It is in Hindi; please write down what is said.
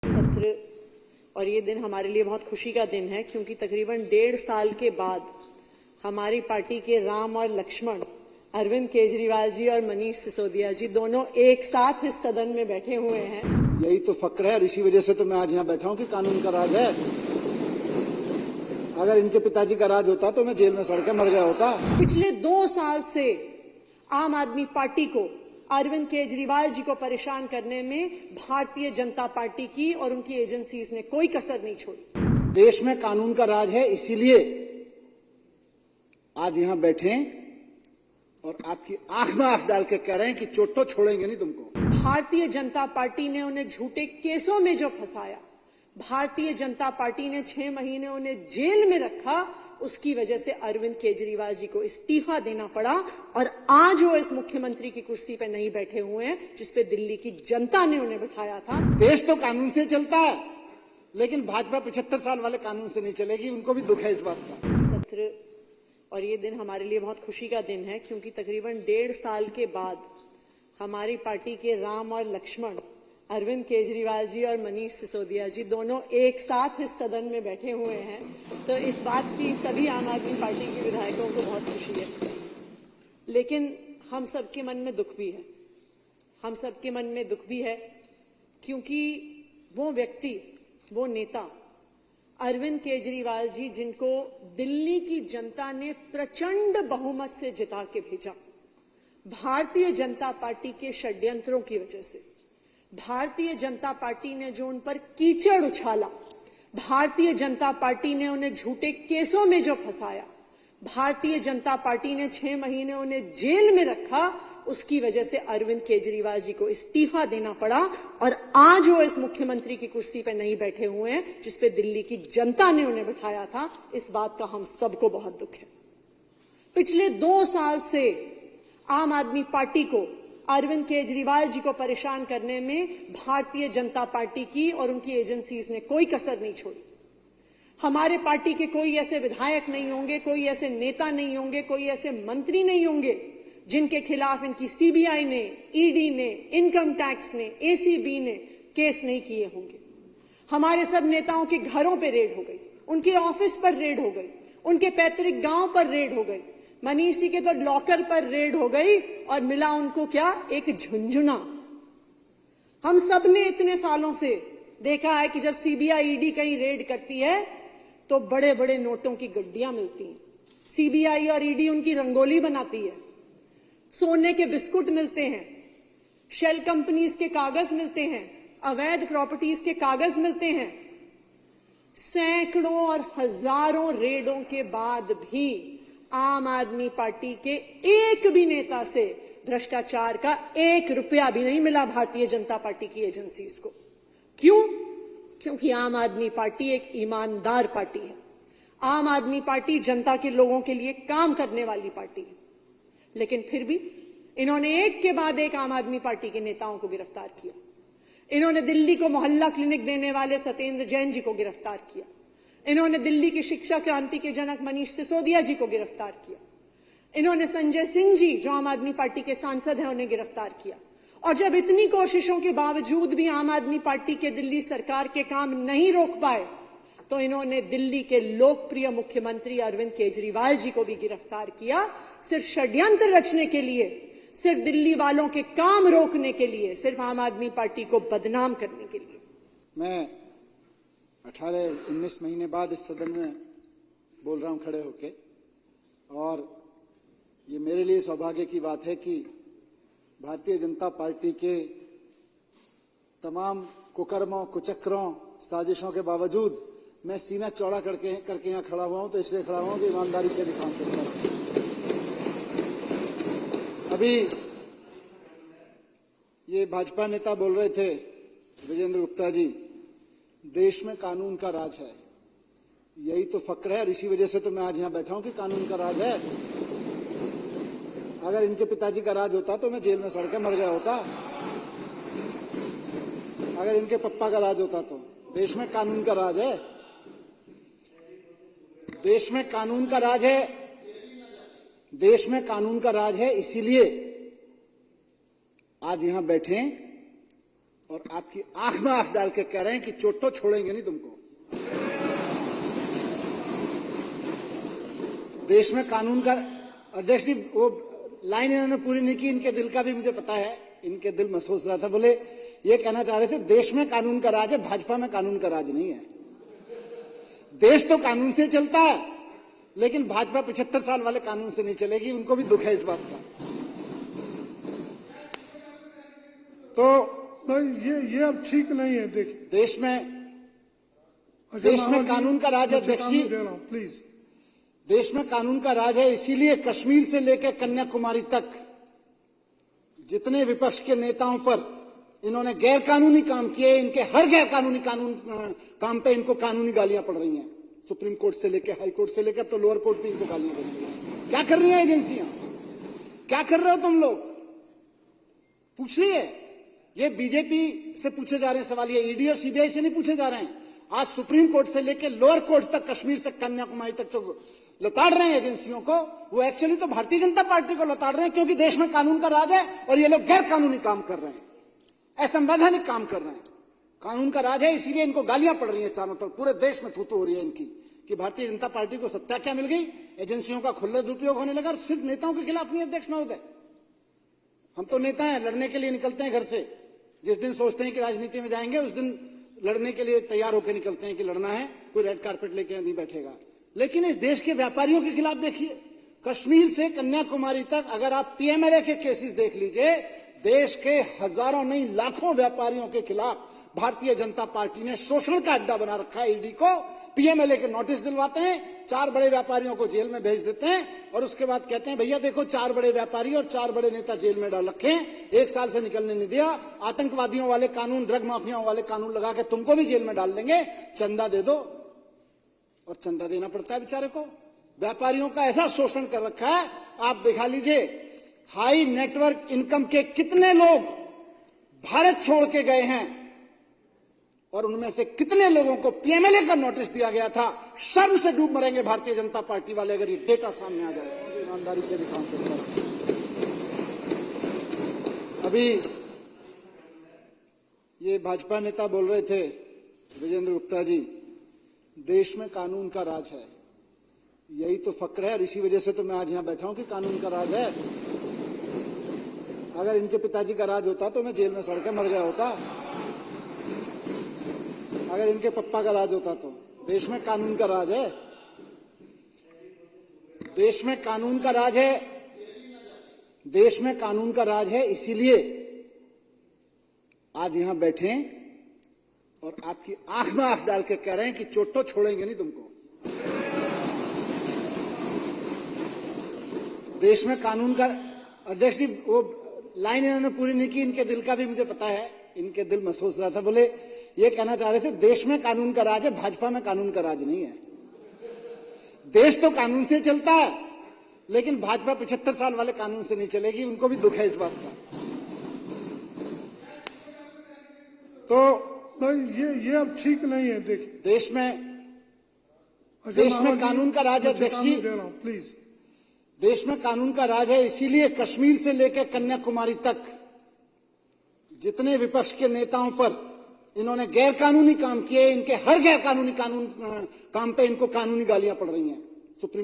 सत्र और ये दिन हमारे लिए बहुत खुशी का दिन है, क्योंकि तकरीबन 1.5 साल के बाद हमारी पार्टी के राम और लक्ष्मण अरविंद केजरीवाल जी और मनीष सिसोदिया जी दोनों एक साथ इस सदन में बैठे हुए हैं। यही तो फक्र है और इसी वजह से तो मैं आज यहाँ बैठा हूँ कि कानून का राज है। अगर इनके पिताजी का राज होता तो मैं जेल में सड़ के मर गया होता। पिछले 2 साल से आम आदमी पार्टी को, अरविंद केजरीवाल जी को परेशान करने में भारतीय जनता पार्टी की और उनकी एजेंसीज ने कोई कसर नहीं छोड़ी। देश में कानून का राज है, इसीलिए आज यहाँ बैठे और आपकी आंख में आंख डाल के कह रहे हैं कि चोट तो छोड़ेंगे नहीं तुमको। भारतीय जनता पार्टी ने उन्हें झूठे केसों में जो फंसाया, भारतीय जनता पार्टी ने 6 महीने उन्हें जेल में रखा, उसकी वजह से अरविंद केजरीवाल जी को इस्तीफा देना पड़ा और आज वो इस मुख्यमंत्री की कुर्सी पर नहीं बैठे हुए हैं जिसपे दिल्ली की जनता ने उन्हें बिठाया था। देश तो कानून से चलता है, लेकिन भाजपा 75 साल वाले कानून से नहीं चलेगी। उनको भी दुख है इस बात का। सत्र और ये दिन हमारे लिए बहुत खुशी का दिन है, क्योंकि तकरीबन 1.5 साल के बाद हमारी पार्टी के राम और लक्ष्मण अरविंद केजरीवाल जी और मनीष सिसोदिया जी दोनों एक साथ इस सदन में बैठे हुए हैं। तो इस बात की सभी आम आदमी पार्टी के विधायकों को बहुत खुशी है, लेकिन हम सबके मन में दुख भी है। हम सबके मन में दुख भी है क्योंकि वो व्यक्ति, वो नेता अरविंद केजरीवाल जी, जिनको दिल्ली की जनता ने प्रचंड बहुमत से जिता के भेजा, भारतीय जनता पार्टी के षड्यंत्रों की वजह से, भारतीय जनता पार्टी ने जो उन पर कीचड़ उछाला, भारतीय जनता पार्टी ने उन्हें झूठे केसों में जो फंसाया, भारतीय जनता पार्टी ने 6 महीने उन्हें जेल में रखा, उसकी वजह से अरविंद केजरीवाल जी को इस्तीफा देना पड़ा और आज वो इस मुख्यमंत्री की कुर्सी पर नहीं बैठे हुए हैं जिसपे दिल्ली की जनता ने उन्हें बिठाया था। इस बात का हम सबको बहुत दुख है। पिछले 2 साल से आम आदमी पार्टी को, अरविंद केजरीवाल जी को परेशान करने में भारतीय जनता पार्टी की और उनकी एजेंसीज ने कोई कसर नहीं छोड़ी। हमारे पार्टी के कोई ऐसे विधायक नहीं होंगे, कोई ऐसे नेता नहीं होंगे, कोई ऐसे मंत्री नहीं होंगे जिनके खिलाफ इनकी सीबीआई ने, ईडी ने, इनकम टैक्स ने, एसीबी ने केस नहीं किए होंगे। हमारे सब नेताओं के घरों पर रेड हो गई, उनके ऑफिस पर रेड हो गई, उनके पैतृक गांव पर रेड हो गई, मनीष जी के तो लॉकर पर रेड हो गई और मिला उनको क्या? एक झुंझुना। हम सब ने इतने सालों से देखा है कि जब सीबीआई, ईडी कहीं रेड करती है तो बड़े बड़े नोटों की गड्डियां मिलती हैं। सीबीआई और ईडी उनकी रंगोली बनाती है, सोने के बिस्कुट मिलते हैं, शेल कंपनीज के कागज मिलते हैं, अवैध प्रॉपर्टीज के कागज मिलते हैं। सैकड़ों और हजारों रेडों के बाद भी आम आदमी पार्टी के एक भी नेता से भ्रष्टाचार का 1 रुपया भी नहीं मिला भारतीय जनता पार्टी की एजेंसीज को। क्यों? क्योंकि आम आदमी पार्टी एक ईमानदार पार्टी है। आम आदमी पार्टी जनता के लोगों के लिए काम करने वाली पार्टी है। लेकिन फिर भी इन्होंने एक के बाद एक आम आदमी पार्टी के नेताओं को गिरफ्तार किया। इन्होंने दिल्ली को मोहल्ला क्लिनिक देने वाले सत्येंद्र जैन जी को गिरफ्तार किया। इन्होंने दिल्ली की शिक्षा क्रांति के जनक मनीष सिसोदिया जी को गिरफ्तार किया। इन्होंने संजय सिंह जी, जो आम आदमी पार्टी के सांसद हैं, उन्हें गिरफ्तार किया। और जब इतनी कोशिशों के बावजूद भी आम आदमी पार्टी के दिल्ली सरकार के काम नहीं रोक पाए, तो इन्होंने दिल्ली के लोकप्रिय मुख्यमंत्री अरविंद केजरीवाल जी को भी गिरफ्तार किया, सिर्फ षड्यंत्र रचने के लिए, सिर्फ दिल्ली वालों के काम रोकने के लिए, सिर्फ आम आदमी पार्टी को बदनाम करने के लिए। मैं 18-19 महीने बाद इस सदन में बोल रहा हूं खड़े होके, और ये मेरे लिए सौभाग्य की बात है कि भारतीय जनता पार्टी के तमाम कुकर्मों, कुचक्रों, साजिशों के बावजूद मैं सीना चौड़ा करके यहाँ खड़ा हुआ हूं। तो इसलिए खड़ा हुआ हूं कि ईमानदारी के दिखाऊं करता हूं। अभी ये भाजपा नेता बोल रहे थे, विजेंद्र गुप्ता जी, देश में कानून का राज है। यही तो फक्र है और इसी वजह से तो मैं आज यहाँ बैठा हूं कि कानून का राज है। अगर इनके पिताजी का राज होता तो मैं जेल में सड़ के मर गया होता। अगर इनके पप्पा का राज होता तो। देश में कानून का राज है, देश में कानून का राज है, देश में कानून का राज है। इसीलिए आज यहां बैठे और आपकी आंख में आंख डाल के कह रहे हैं कि चोट तो छोड़ेंगे नहीं तुमको। देश में कानून का, अध्यक्ष जी वो लाइन इन्होंने पूरी नहीं की, इनके दिल का भी मुझे पता है, इनके दिल में सोच रहा था। बोले ये कहना चाह रहे थे देश में कानून का राज है, भाजपा में कानून का राज नहीं है। देश तो कानून से चलता है, लेकिन भाजपा 75 साल वाले कानून से नहीं चलेगी, उनको भी दुख है इस बात का। तो ये अब ठीक नहीं है। देखिए देश में कानून का राज है अध्यक्ष जी, प्लीज। देश में कानून का राज है, इसीलिए कश्मीर से लेकर कन्याकुमारी तक जितने विपक्ष के नेताओं पर इन्होंने गैर कानूनी काम किए, इनके हर गैर कानूनी काम पे इनको कानूनी गालियां पड़ रही हैं। सुप्रीम कोर्ट से लेकर हाई कोर्ट से लेकर अब तो लोअर कोर्ट भी इनको गालियां पड़ रही हैं। क्या कर रही हैं एजेंसियां, क्या कर रहे हो तुम लोग? पूछ लिए, ये बीजेपी से पूछे जा रहे हैं सवाल, ये ईडी और सीबीआई से नहीं पूछे जा रहे हैं। आज सुप्रीम कोर्ट से लेकर लोअर कोर्ट तक, कश्मीर से कन्याकुमारी तक जो लताड़ रहे हैं एजेंसियों को, वो एक्चुअली तो भारतीय जनता पार्टी को लताड़ रहे हैं, क्योंकि देश में कानून का राज है और ये लोग गैर कानूनी काम कर रहे हैं, असंवैधानिक काम कर रहे हैं। कानून का राज है, इसीलिए इनको गालियां पड़ रही हैं चारों तरफ, पूरे देश में थूथू हो रही है इनकी कि भारतीय जनता पार्टी को सत्ता क्या मिल गई, एजेंसियों का खुला दुरुपयोग होने लगा। और सिर्फ नेताओं के खिलाफ नहीं अध्यक्ष महोदय, हम तो नेता हैं, लड़ने के लिए निकलते हैं घर से। जिस दिन सोचते हैं कि राजनीति में जाएंगे, उस दिन लड़ने के लिए तैयार होकर निकलते हैं कि लड़ना है, कोई रेड कार्पेट लेके नहीं बैठेगा। लेकिन इस देश के व्यापारियों के खिलाफ देखिए, कश्मीर से कन्याकुमारी तक अगर आप पीएमएलए के केसेस देख लीजिए, देश के हजारों नहीं लाखों व्यापारियों के खिलाफ भारतीय जनता पार्टी ने शोषण का अड्डा बना रखा है। ईडी को पीएमएलए के नोटिस दिलवाते हैं, 4 बड़े व्यापारियों को जेल में भेज देते हैं और उसके बाद कहते हैं भैया देखो 4 बड़े व्यापारी और 4 बड़े नेता जेल में डाल रखे हैं, 1 साल से निकलने नहीं दिया। आतंकवादियों वाले कानून, ड्रग माफियाओं वाले कानून लगा के तुमको भी जेल में डाल देंगे, चंदा दे दो। और चंदा देना पड़ता है बेचारे को। व्यापारियों का ऐसा शोषण कर रखा है, आप दिखा लीजिए। हाई नेटवर्क इनकम के कितने लोग भारत छोड़ के गए हैं और उनमें से कितने लोगों को पीएमएलए का नोटिस दिया गया था। शर्म से डूब मरेंगे भारतीय जनता पार्टी वाले अगर ये डेटा सामने आ जाए। ईमानदारी के भी काम करता है। अभी ये भाजपा नेता बोल रहे थे विजेंद्र गुप्ता जी, देश में कानून का राज है, यही तो फक्र है और इसी वजह से तो मैं आज यहां बैठा हूं कि कानून का राज है। अगर इनके पिताजी का राज होता तो मैं जेल में सड़ के मर गया होता। अगर इनके पप्पा का राज होता तो। देश में कानून का राज है, देश में कानून का राज है, देश में कानून का राज है, इसीलिए आज यहां बैठे और आपकी आंख में आंख डाल के कह रहे हैं कि चोट तो छोड़ेंगे नहीं तुमको। देश में कानून का, अध्यक्ष जी वो लाइन इन्होंने पूरी नहीं की, इनके दिल का भी मुझे पता है, इनके दिल में सोच रहा था। बोले ये कहना चाह रहे थे देश में कानून का राज है, भाजपा में कानून का राज नहीं है। देश तो कानून से चलता है, लेकिन भाजपा 75 साल वाले कानून से नहीं चलेगी, उनको भी दुख है इस बात का। तो ये अब ठीक नहीं है। देखिए देश में कानून का राज है अध्यक्ष जी, प्लीज। देश में कानून का राज है, इसीलिए कश्मीर से लेकर कन्याकुमारी तक जितने विपक्ष के नेताओं पर इन्होंने गैर कानूनी काम किए, इनके हर गैर कानूनी काम पे इनको कानूनी गालियां पड़ रही हैं।